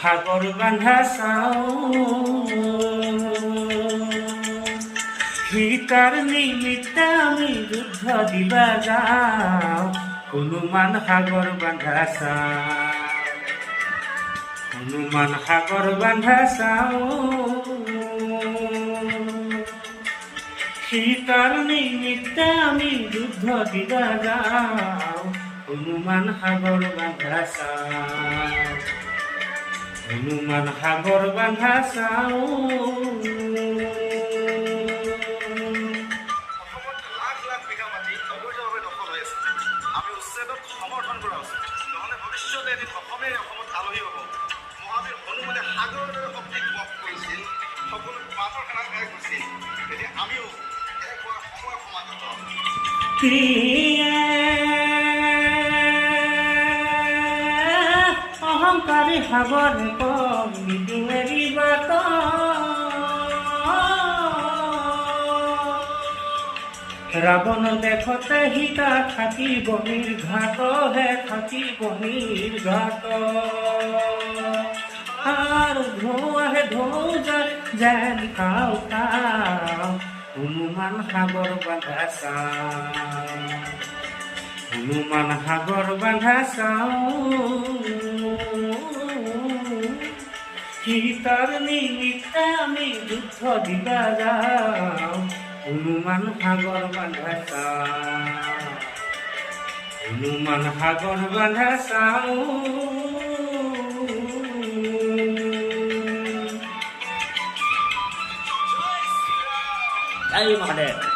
সাগৰ বান্ধা চাওঁ সীতাৰ নিমিত্তে আমি যুদ্ধ দিবা যাওঁ হনুমান সাগৰ বান্ধা চাওঁ হনুমান সাগৰ বান্ধা চাওঁ সীতাৰ নিমিত্তে আমি যুদ্ধ দিবা যাওঁ হনুমান সাগৰ বান্ধা চাওঁ হনুমান সাগৰ বান্ধা চাওঁ আমি উচ্ছেদক সমৰ্থন কৰা উচিত নহ'লে ভৱিষ্যতে এদিন অসমে অসমত আলহী হ'ব মহাবীৰ হনুমানে সাগৰৰ দৰে শক্তিক বধ কৰিছিল সকলো মাতৰ সেনা খাই গৈছিল এতিয়া আমিও এক হোৱাৰ সময় সমাগত অহংকাৰী সাগৰ নিদু এৰিবাত ৰাৱণ দেখতে সীতা থাকিব নিৰ্ঘাত হে থাকিব নিৰ্ঘাত আৰু ঢৌ আহে ঢৌ যায় যেন খাওঁ খাওঁ হনুমান সাগৰ বান্ধা চাওঁ হনুমান সাগৰ বান্ধা চাওঁ সীতাৰ নিমিত্তে আমি যুদ্ধ দিবা যাওঁ হনুমান সাগৰ বান্ধা চাওঁ হনুমান সাগৰ বান্ধা চাওঁ জয় মহাদেৱ।